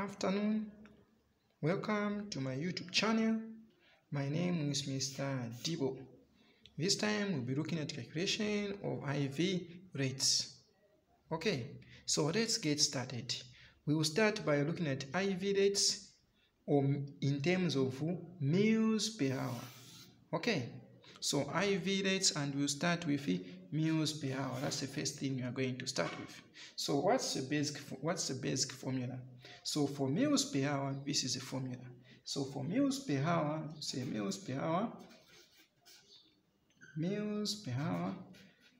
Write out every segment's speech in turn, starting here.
afternoon. Welcome to my YouTube channel. My name is Mr. Dibo. This time we'll be looking at calculation of IV rates. Okay, so let's get started. We will start by looking at IV rates in terms of meals per hour. Okay, so IV rates, and we'll start with meals per hour. That's the first thing we are going to start with. So what's the basic formula? So for meals per hour, this is the formula. So for meals per hour, say meals per hour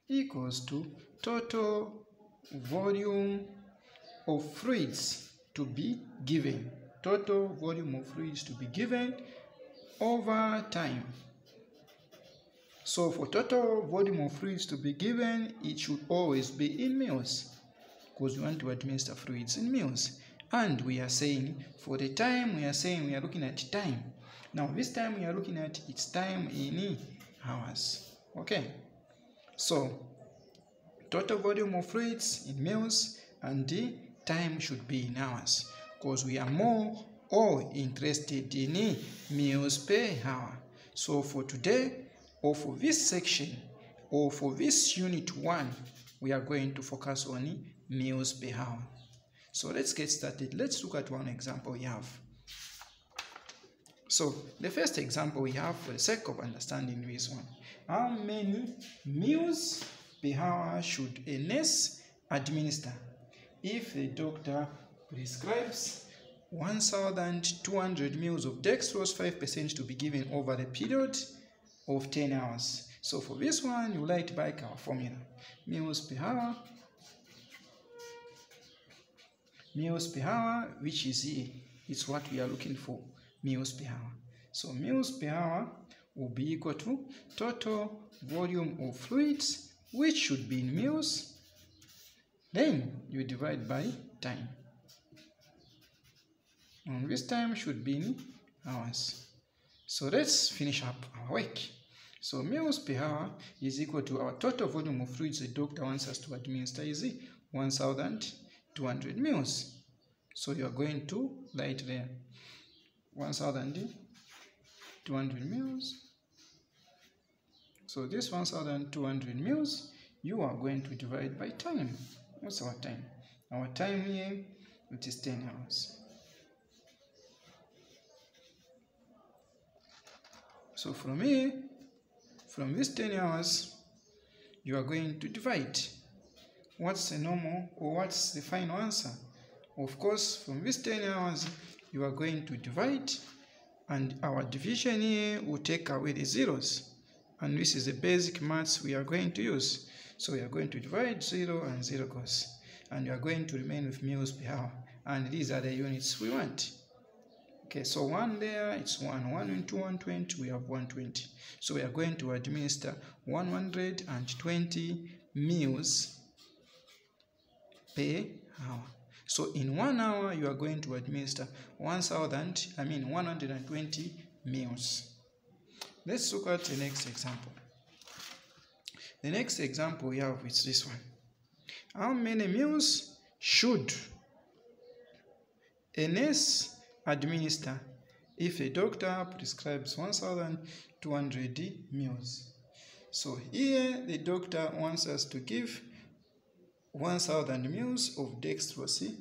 equals to total volume of fluids to be given. Total volume of fluids to be given over time. So for total volume of fluids to be given, it should always be in mils, because we want to administer fluids in mils. And we are saying for the time, we are looking at time. Now this time we are looking at its time in hours. Okay, so total volume of fluids in mils, and the time should be in hours, because we are more interested in mils per hour. So for today, or for this section, or for this unit 1, we are going to focus on mils per hour. So let's get started. Let's look at one example we have. So the first example we have, for the sake of understanding this one, how many meals per hour should a nurse administer if the doctor prescribes 1,200 mils of dextrose 5% to be given over the period of 10 hours. So for this one, you write back our formula. Meals per hour, which is here. It's what we are looking for, meals per hour. So meals per hour will be equal to total volume of fluids, which should be in mils. Then you divide by time. And this time should be in hours. So let's finish up our work. So meals per hour is equal to our total volume of fluids the doctor wants us to administer is 1,200 mils. So you are going to write there 1,200 mils. So this 1,200 mils, you are going to divide by time. What's our time? Our time here, it is 10 hours. So from here, from this 10 hours, you are going to divide. What's the normal, or what's the final answer? Of course, from this 10 hours, you are going to divide, and our division here will take away the zeros. And this is the basic maths we are going to use. So we are going to divide 0 and 0 goes. And we are going to remain with meals per hour. And these are the units we want. Okay, so 1 there, it's 1. 1 into 120, we have 120. So we are going to administer 120 meals per hour. So in 1 hour, you are going to administer 120 meals. Let's look at the next example. The next example we have is this one. How many meals should a nurse administer if a doctor prescribes 1,200 meals? So here the doctor wants us to give 1,000 mils of dextrose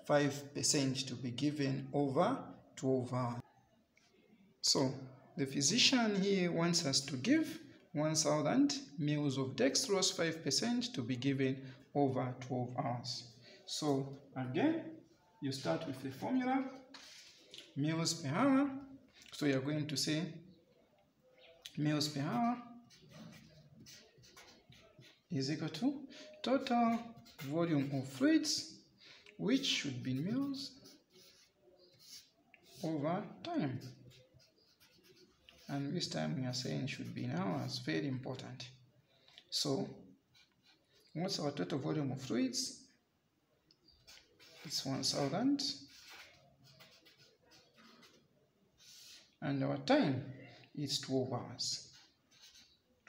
5% to be given over 12 hours. So the physician here wants us to give 1,000 mils of dextrose 5% to be given over 12 hours. So again, you start with the formula, meals per hour. So you are going to say meals per hour is equal to total volume of fluids, which should be mils, over time. And this time we are saying should be in hours. Very important. So what's our total volume of fluids? It's 1,000. And our time is 12 hours.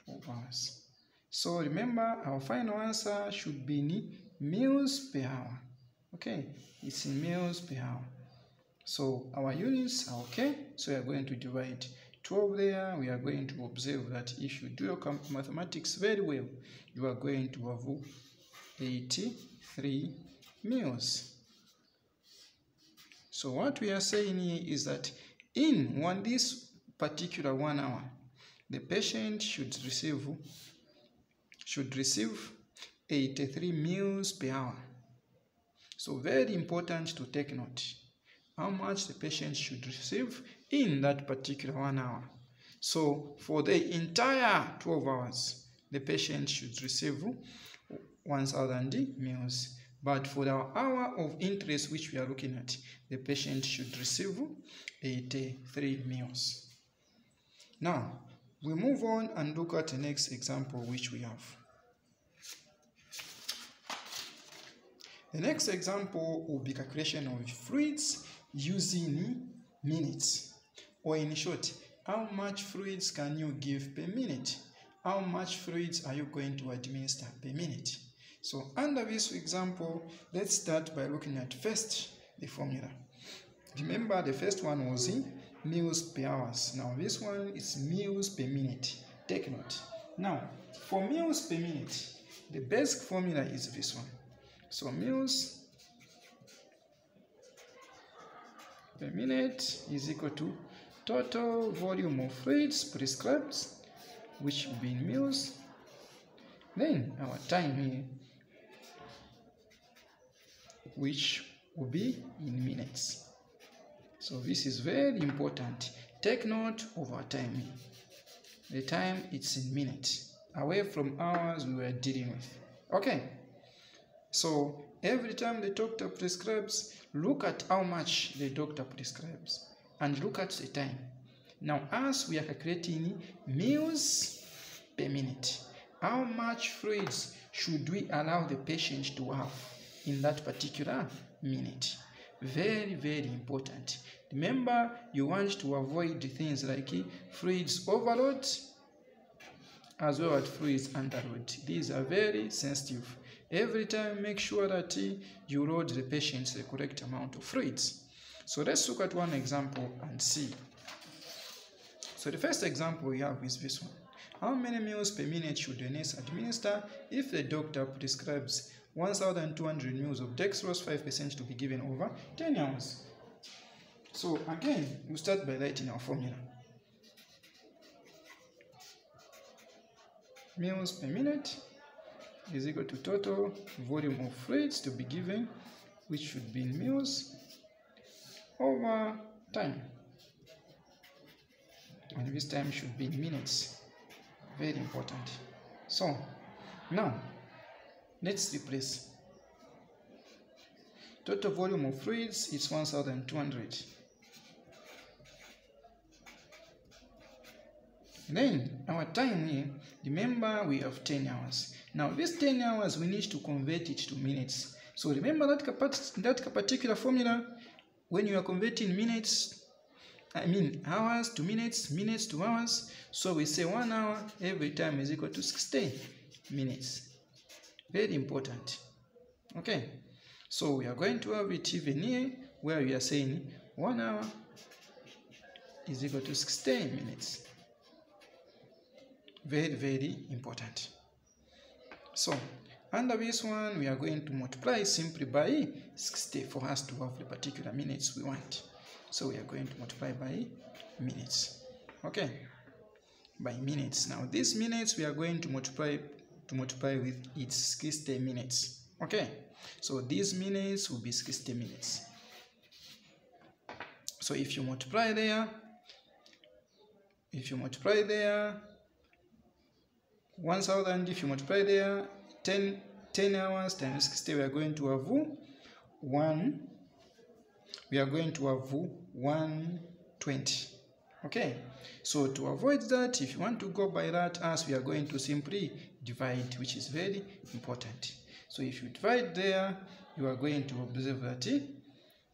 12 hours. So remember, our final answer should be in meals per hour. Okay, it's in meals per hour. So our units are okay. So we are going to divide 12 there. We are going to observe that if you do your mathematics very well, you are going to have 83 meals. So what we are saying here is that in this particular 1 hour, the patient should receive 83 meals per hour. So very important to take note how much the patient should receive in that particular 1 hour. So for the entire 12 hours, the patient should receive 1,000 meals. But for our hour of interest which we are looking at, the patient should receive 83 meals. Now, we move on and look at the next example which we have. The next example will be calculation of fluids using minutes. Or in short, how much fluids can you give per minute? How much fluids are you going to administer per minute? So under this example, let's start by looking at first the formula. Remember the first one was in meals per hours. Now this one is meals per minute. Take note. Now for meals per minute, the basic formula is this one. So meals per minute is equal to total volume of fluids prescribed, which will be in meals. Then our time here, which will be in minutes. So this is very important. Take note of our time here. The time it's in minutes, away from hours we were dealing with. Okay. So every time the doctor prescribes, look at how much the doctor prescribes and look at the time. Now as we are calculating meals per minute, how much fluids should we allow the patient to have in that particular minute? Very, very important. Remember, you want to avoid things like fluids overload as well as fluids underload. These are very sensitive. Every time make sure that you load the patient the correct amount of fluids. So let's look at one example and see. So the first example we have is this one. How many meals per minute should the nurse administer if the doctor prescribes 1,200 ml of dextrose 5% to be given over 10 hours? So again, we start by writing our formula. Meals per minute is equal to total volume of fluids to be given, which should be in meals, over time. And this time should be in minutes. Very important. So now let's replace. Total volume of fluids is 1,200. Then our time here, remember we have 10 hours. Now this 10 hours we need to convert it to minutes. So remember that particular formula, when you are converting hours to minutes, minutes to hours. So we say 1 hour every time is equal to 60 minutes. Very important. Okay. So we are going to have it even here where we are saying 1 hour is equal to 60 minutes. Very, very important. So under this one, we are going to multiply simply by 60 for us to have the particular minutes we want. So we are going to multiply by minutes. Okay, by minutes. Now these minutes we are going to multiply with its 60 minutes. Okay, so these minutes will be 60 minutes. So if you multiply there, 1,000, if you multiply there 10 hours times 60, we are going to have 120. Okay, so to avoid that, if you want to go by that, as we are going to simply divide, which is very important. So if you divide there, you are going to observe that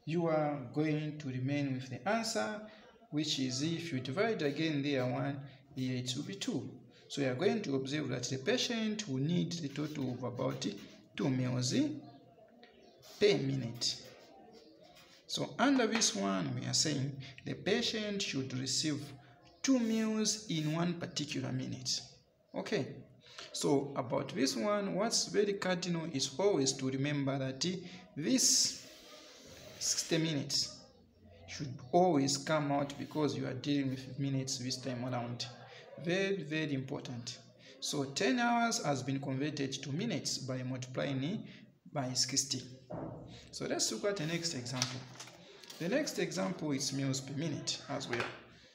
you are going to remain with the answer, which is, if you divide again there 1, here it will be 2. So you are going to observe that the patient will need a total of about 2 meals per minute. So under this one, we are saying the patient should receive 2 meals in one particular minute. Okay, so about this one, what's very cardinal is always to remember that this 60 minutes should always come out because you are dealing with minutes this time around. Very, very important. So 10 hours has been converted to minutes by multiplying by 60. So let's look at the next example. The next example is meals per minute as well.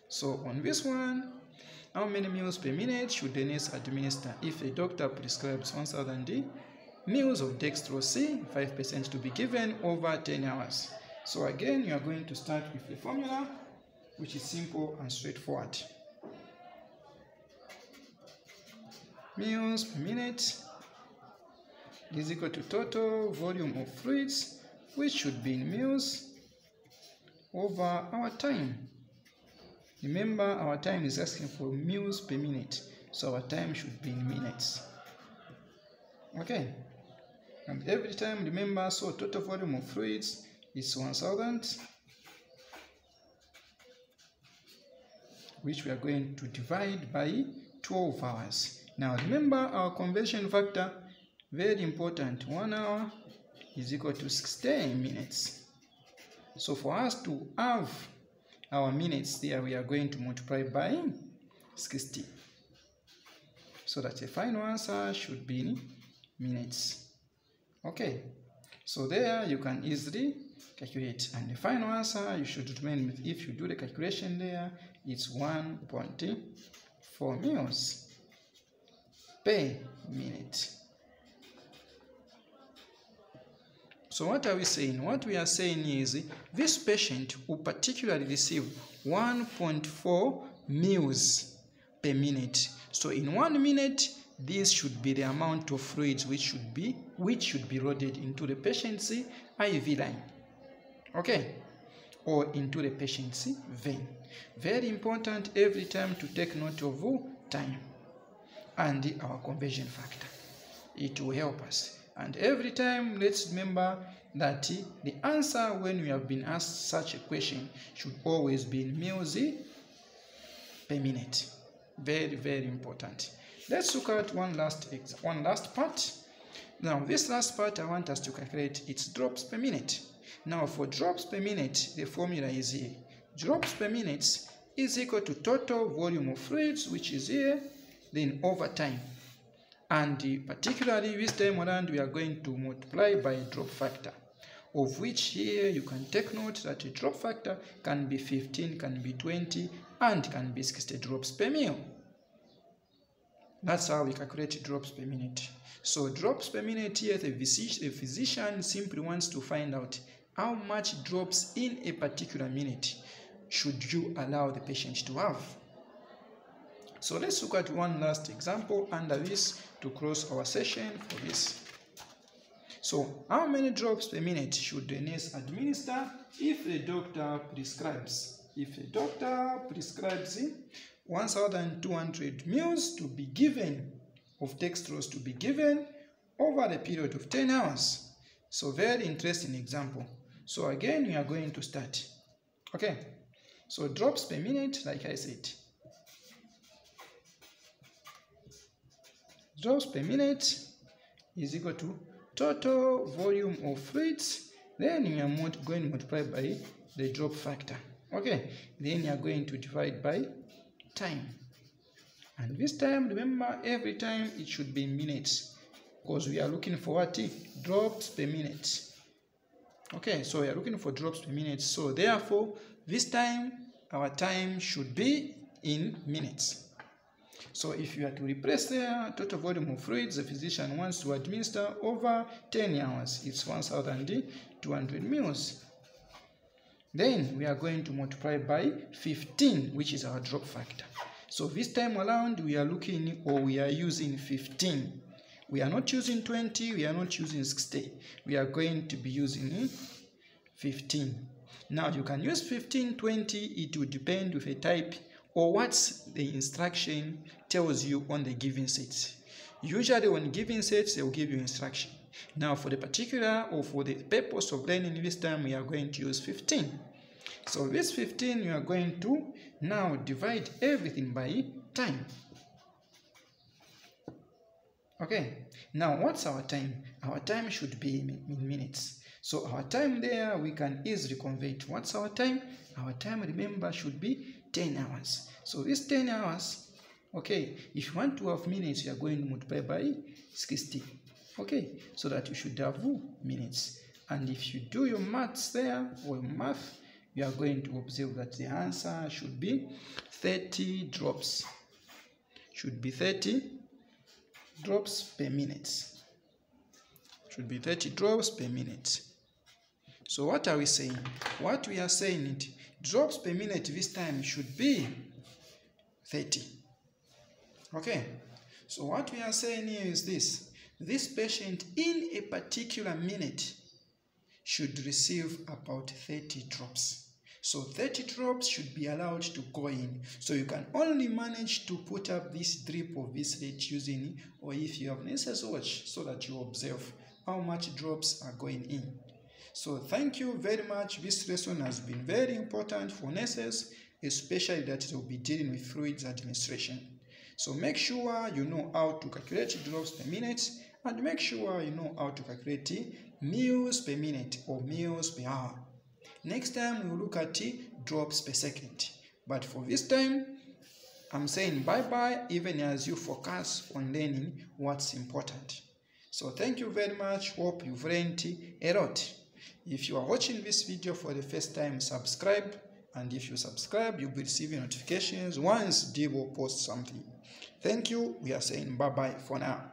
So on this one, how many meals per minute should the nurse administer if a doctor prescribes 1,000 meals of dextrose, 5% to be given over 10 hours? So again, you are going to start with the formula, which is simple and straightforward. Meals per minute is equal to total volume of fluids, which should be in meals, over our time. Remember, our time is asking for meals per minute, so our time should be in minutes. Okay, and every time, remember, so total volume of fluids is 1,000, which we are going to divide by 12 hours. Now remember our conversion factor, very important. 1 hour is equal to 60 minutes. So for us to have our minutes there, we are going to multiply by 60. So that the final answer should be in minutes. Okay, so there you can easily calculate. And the final answer you should remain with, if you do the calculation there, it's 1.4 meals per minute. So what are we saying? What we are saying is this patient will particularly receive 1.4 meals per minute. So in 1 minute, this should be the amount of fluids which should be loaded into the patient's IV line. Okay, or into the patient's vein. Very important every time to take note of time and our conversion factor. It will help us. And every time, let's remember that the answer when we have been asked such a question should always be in meals per minute. Very, very important. Let's look at one last part. Now, this last part I want us to calculate its drops per minute. Now, for drops per minute, the formula is here. Drops per minute is equal to total volume of fluids, which is here, then over time. And particularly this time around, we are going to multiply by a drop factor, of which here you can take note that a drop factor can be 15, can be 20, and can be 60 drops per mil. That's how we calculate drops per minute. So drops per minute here, the physician simply wants to find out how much drops in a particular minute should you allow the patient to have. So let's look at one last example under this to close our session for this. So how many drops per minute should the nurse administer if the doctor prescribes? If the doctor prescribes 1,200 mils to be given of dextrose to be given over the period of 10 hours. So very interesting example. So again, we are going to start. Okay, so drops per minute, like I said. Drops per minute is equal to total volume of fluids. Then we are going to multiply by the drop factor. Okay, then you are going to divide by time. And this time, remember, every time it should be in minutes, because we are looking for what? Drops per minute. Okay, so we are looking for drops per minute. So therefore, this time, our time should be in minutes. So if you are to replace there, total volume of fluids the physician wants to administer over 10 hours, it's 1,200 mils. Then we are going to multiply by 15, which is our drop factor. So this time around, we are looking, or we are using 15. We are not using 20, we are not using 60. We are going to be using 15. Now you can use 15, 20, it will depend with a type or what the instruction tells you on the given sets. Usually on given sets, they will give you instruction. Now for the particular or for the purpose of learning this time, we are going to use 15. So this 15, we are going to now divide everything by time. Okay, now what's our time? Our time should be in minutes. So our time there, we can easily convert. What's our time? Our time, remember, should be 10 hours. So this 10 hours, okay, if you want to have minutes, you are going to multiply by 60. Okay, so that you should have minutes. And if you do your maths there, or your math, you are going to observe that the answer should be 30 drops. Should be 30 drops per minute. Should be 30 drops per minute. So what are we saying? What we are saying is drops per minute this time should be 30. Okay. So what we are saying here is this. This patient in a particular minute should receive about 30 drops. So 30 drops should be allowed to go in. So you can only manage to put up this drip of this rate using, or if you have nurses watch, so that you observe how much drops are going in. So thank you very much. This lesson has been very important for nurses, especially that they will be dealing with fluids administration. So make sure you know how to calculate drops per minute, and make sure you know how to calculate mils per minute or mils per hour. Next time we will look at drops per second. But for this time, I'm saying bye-bye, even as you focus on learning what's important. So thank you very much. Hope you've learned a lot. If you are watching this video for the first time, subscribe. And if you subscribe, you'll be receiving notifications once Debo posts something. Thank you. We are saying bye-bye for now.